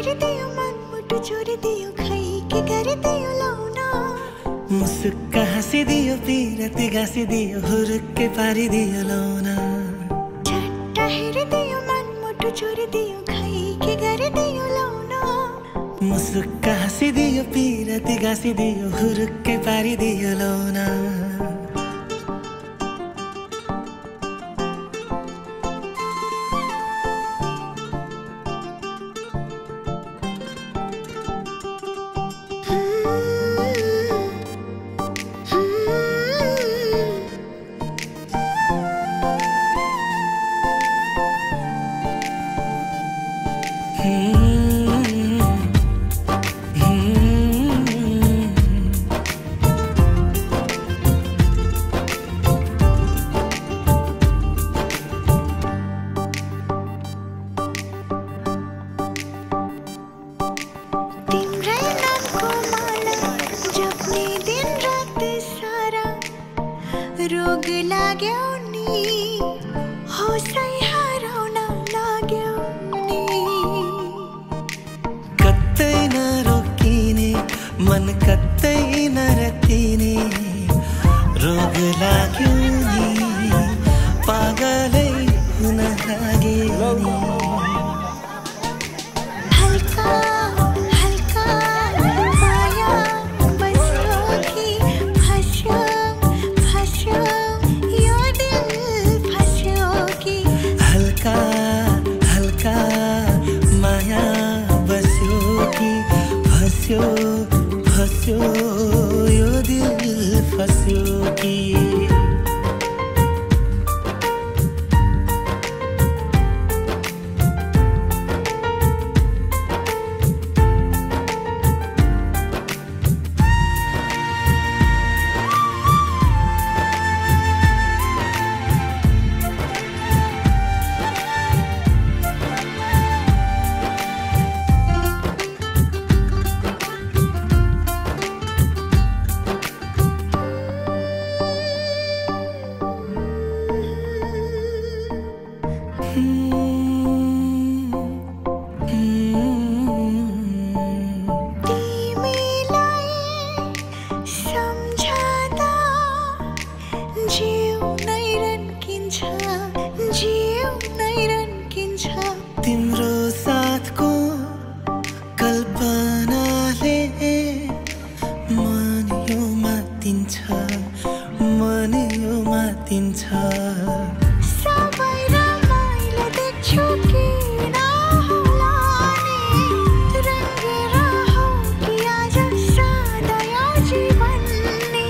हेरिदियो मनमुटु चोरिदियो खै के गरिदियो लौना मुसुक्का हाँसिदियो पिरती गाँसिदियो हुरुक्कै पारिदियो लौना झट्ट हेरिदियो मनमुटु चोरिदियो खै के गरिदियो लौना मुसुक्का हाँसिदियो पिरती गाँसिदियो हुरुक्कै पारिदियो लौना रोग लाग्यो नि होसै हराउन लाग्यो नि कतै नरोकिने मन कतै नरतिने रोग लाग्यो नि पागलै हुन लाग्यो नि हल्का हल्का माया बस्यो कि फस्यो फस्यो यो दिल फस्यो कि हल्का हल्का माया बस्यो कि फस्यो फस्यो यो दिल फस्यो कि तिम्रो साथको कल्पनाले मन यो मातिन्छ सबै रमाइलो देख्छु किन होला नि रङ्गेर हो कि आज सादा यो जीवन नि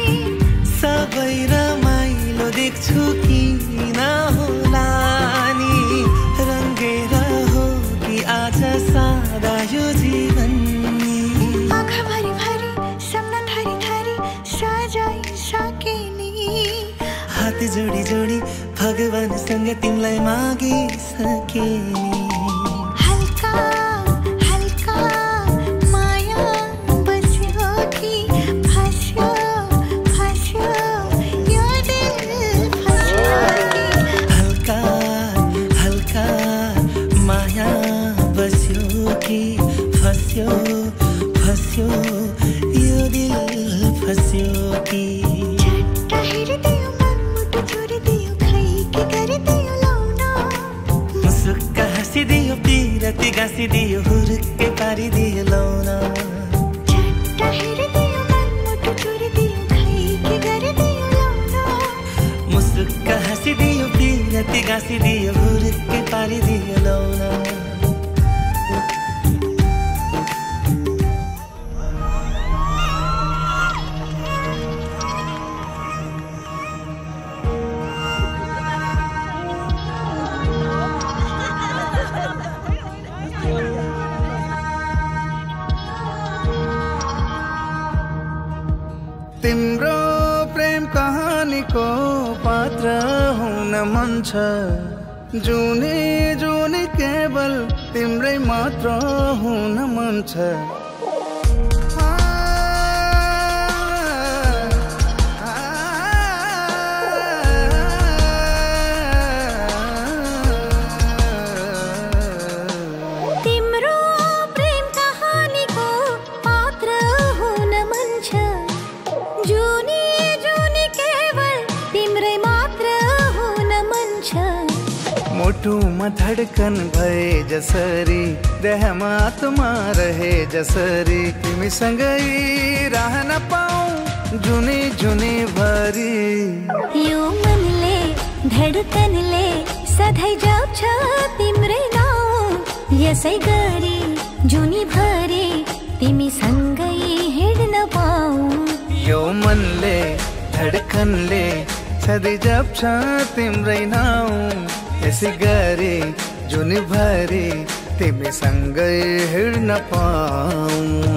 सबै रमाइलो देख्छु किन होला नि रङ्गेर हो कि आज सादा यो जीवन नि आँखा भरी भरी सपना थरी थरी सजाइसके नि हात जोडी जोडी भगवानसँग तिमीलाई मागिसके नि हल्का हल्का माया बस्यो कि फस्यो फस्यो यो दिल फस्यो कि हल्का हल्का माया बस्यो कि फस्यो फस्यो यो दिल फस्यो कि झट्ट हेरिदियो मनमुटु चोरिदियो खै के गरिदियो लौना मुसुक्का हाँसिदियो पिरती गाँसिदियो हुरुक्कै पारिदियो लौना झट्ट हेरिदियो मनमुटु चोरिदियो खै के गरिदियो लौना मुसुक्का हाँसिदियो पिरती गाँसिदियो हुरुक्कै पारिदियो लौना तिम्रो प्रेम कहानीको पात्र हुन मन छ जुनी जुनी केवल तिम्रै मात्र हुन मन छ तिम्रो प्रेम मुटुमा धडकन भए जसरी देहमा आत्मा रहे जसरी तिमीसँगै रहन पाऊँ जुनी जुनी भरी यो मनले धडकनले सधैँ जप्छ तिम्रै नाउँ यसै गरी जुनी भरी तिमीसँगै हिँड्न पाऊँ यो मनले धडकनले सधैँ जप्छ तिम्रै नाउँ यसै गरी जुनी भरी तिमीसँगै हिँड्न पाऊँ